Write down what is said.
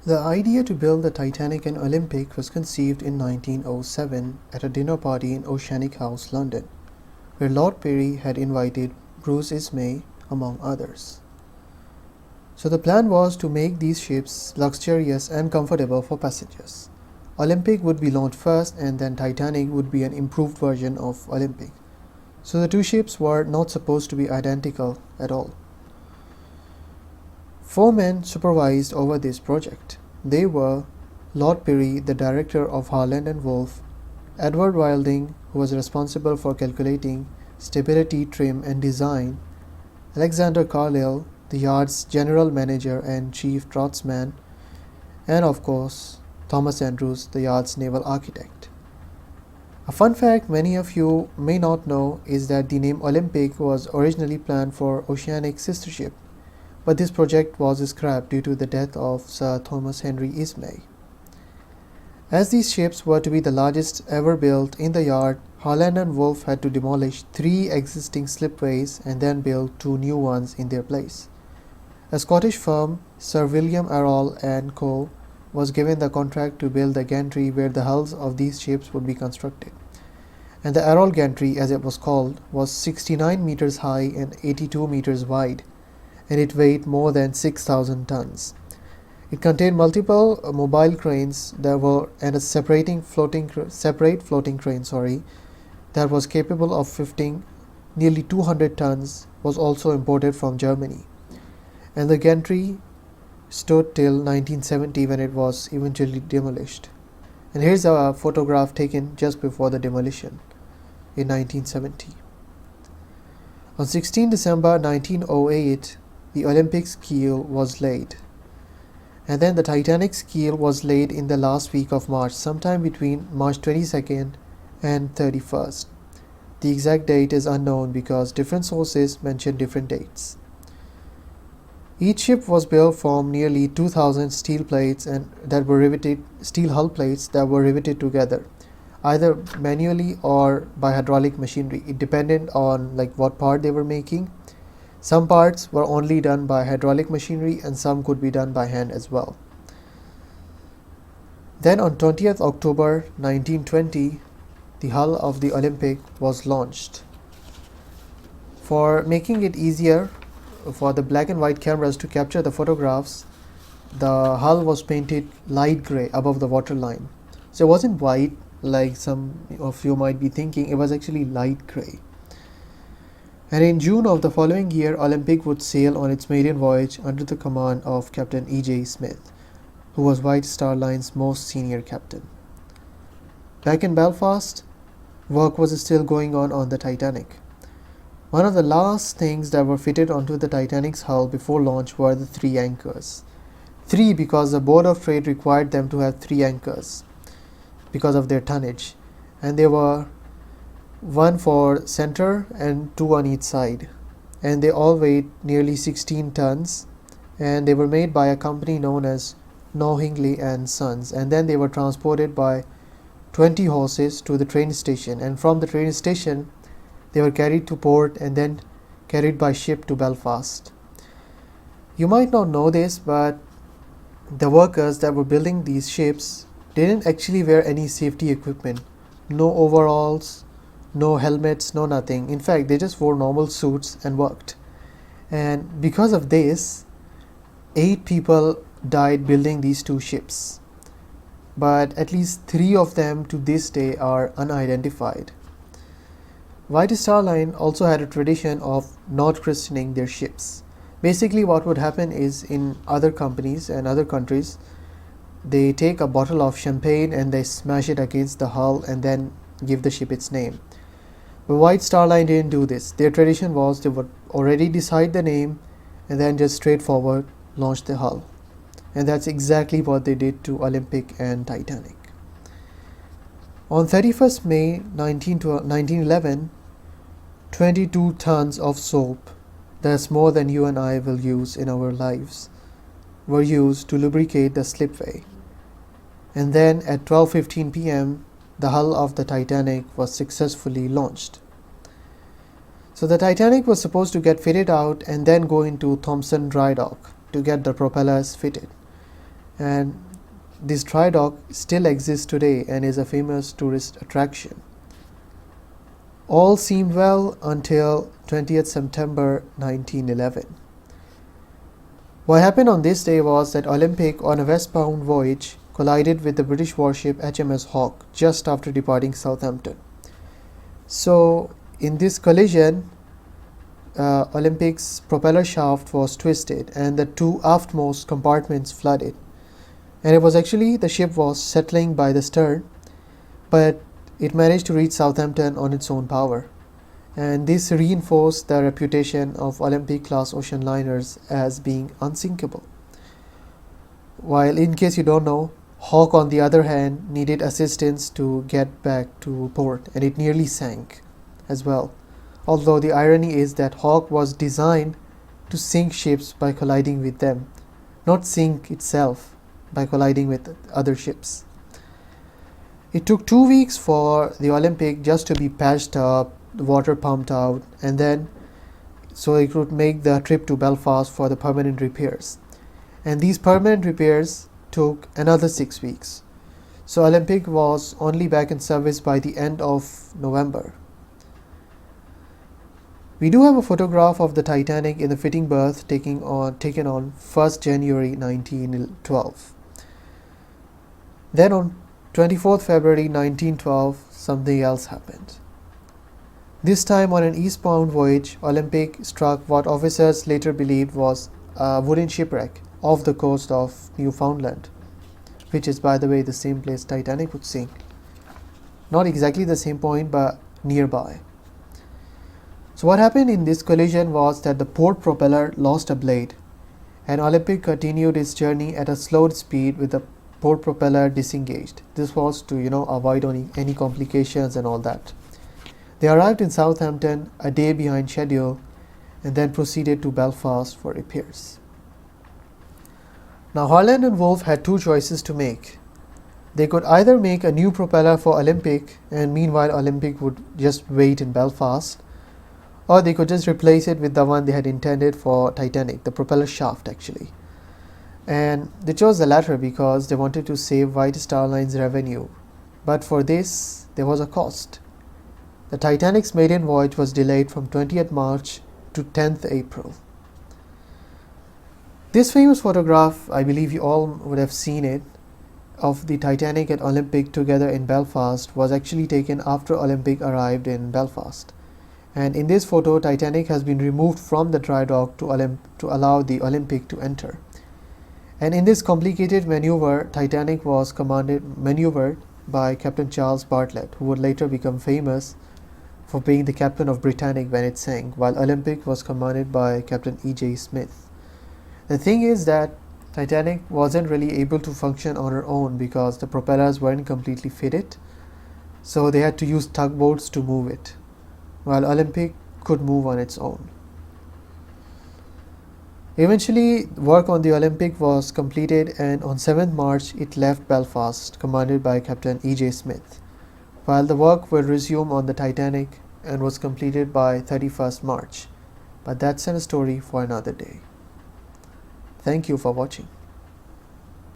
The idea to build the Titanic and Olympic was conceived in 1907 at a dinner party in Oceanic House, London, where Lord Perry had invited Bruce Ismay, among others. So the plan was to make these ships luxurious and comfortable for passengers. Olympic would be launched first, and then Titanic would be an improved version of Olympic. So the two ships were not supposed to be identical at all. Four men supervised over this project. They were Lord Perry, the director of Harland and Wolff; Edward Wilding, who was responsible for calculating stability, trim, and design; Alexander Carlisle, the yard's general manager and chief draughtsman; and of course, Thomas Andrews, the yard's naval architect. A fun fact many of you may not know is that the name Olympic was originally planned for Oceanic's sister ship, but this project was scrapped due to the death of Sir Thomas Henry Ismay. As these ships were to be the largest ever built in the yard, Harland and Wolff had to demolish 3 existing slipways and then build 2 new ones in their place. A Scottish firm, Sir William Aral and Co., was given the contract to build the gantry where the hulls of these ships would be constructed. And the Aral Gantry, as it was called, was 69 meters high and 82 meters wide, and it weighed more than 6,000 tons. It contained multiple mobile cranes and a separate floating crane that was capable of lifting nearly 200 tons, was also imported from Germany. And the gantry stood till 1970, when it was eventually demolished. And here's a photograph taken just before the demolition in 1970. On 16 December 1908, the Olympic Skill was laid. And then the Titanic Skill was laid in the last week of March, sometime between March 22nd and 31st. The exact date is unknown because different sources mention different dates. Each ship was built from nearly 2,000 steel hull plates that were riveted together, either manually or by hydraulic machinery. It depended on what part they were making. Some parts were only done by hydraulic machinery and some could be done by hand as well. Then on 20th October 1920, the hull of the Olympic was launched. For making it easier for the black and white cameras to capture the photographs, the hull was painted light grey above the waterline. So it wasn't white like some of you might be thinking, it was actually light grey. And in June of the following year, Olympic would sail on its maiden voyage under the command of Captain E.J. Smith, who was White Star Line's most senior captain. Back in Belfast, work was still going on the Titanic. One of the last things that were fitted onto the Titanic's hull before launch were the 3 anchors. 3 because the Board of Trade required them to have 3 anchors because of their tonnage, and they were 1 for center and 2 on each side, and they all weighed nearly 16 tons, and they were made by a company known as Knowhingley and Sons, and then they were transported by 20 horses to the train station, and from the train station they were carried to port and then carried by ship to Belfast. You might not know this, but the workers that were building these ships didn't actually wear any safety equipment. No overalls, no helmets, no nothing. In fact, they just wore normal suits and worked. And because of this, 8 people died building these 2 ships. But at least 3 of them to this day are unidentified. White Star Line also had a tradition of not christening their ships. Basically, what would happen is, in other companies and other countries, they take a bottle of champagne and they smash it against the hull and then give the ship its name. But White Star Line didn't do this. Their tradition was they would already decide the name and then just straightforward launch the hull. And that's exactly what they did to Olympic and Titanic. On 31st May 1911, 22 tons of soap, that's more than you and I will use in our lives, were used to lubricate the slipway. And then at 12:15 p.m., the hull of the Titanic was successfully launched. So the Titanic was supposed to get fitted out and then go into Thompson Dry Dock to get the propellers fitted. and this dry dock still exists today and is a famous tourist attraction. All seemed well until 20th September 1911. What happened on this day was that Olympic, on a westbound voyage, collided with the British warship HMS Hawke just after departing Southampton. So in this collision, Olympic's propeller shaft was twisted and the two aftmost compartments flooded. And it was actually, the ship was settling by the stern, but it managed to reach Southampton on its own power. And this reinforced the reputation of Olympic class ocean liners as being unsinkable. While, in case you don't know, Hawke, on the other hand, needed assistance to get back to port, and it nearly sank as well. Although the irony is that Hawke was designed to sink ships by colliding with them, not sink itself by colliding with other ships. It took 2 weeks for the Olympic just to be patched up, the water pumped out, and then so it could make the trip to Belfast for the permanent repairs. And these permanent repairs took another 6 weeks. So Olympic was only back in service by the end of November. We do have a photograph of the Titanic in the fitting berth taken on 1st January 1912. Then on 24th February 1912, something else happened. This time on an eastbound voyage, Olympic struck what officers later believed was a wooden shipwreck off the coast of Newfoundland, which is, by the way, the same place Titanic would sink. Not exactly the same point, but nearby. So what happened in this collision was that the port propeller lost a blade, and Olympic continued its journey at a slowed speed with the port propeller disengaged. This was to, avoid any complications and all that. They arrived in Southampton a day behind schedule and then proceeded to Belfast for repairs. Now Harland and Wolff had two choices to make. They could either make a new propeller for Olympic, and meanwhile Olympic would just wait in Belfast, or they could just replace it with the one they had intended for Titanic, the propeller shaft actually. And they chose the latter because they wanted to save White Star Line's revenue. But for this, there was a cost. The Titanic's maiden voyage was delayed from 20th March to 10th April. This famous photograph, I believe you all would have seen it, of the Titanic and Olympic together in Belfast was actually taken after Olympic arrived in Belfast. And in this photo, Titanic has been removed from the dry dock to allow the Olympic to enter. And in this complicated maneuver, Titanic was maneuvered by Captain Charles Bartlett, who would later become famous for being the captain of Britannic when it sank, while Olympic was commanded by Captain E.J. Smith. The thing is that Titanic wasn't really able to function on her own because the propellers weren't completely fitted, so they had to use tugboats to move it, while Olympic could move on its own. Eventually, work on the Olympic was completed, and on 7th March it left Belfast, commanded by Captain E.J. Smith, while the work will resume on the Titanic and was completed by 31st March. But that's a story for another day. Thank you for watching.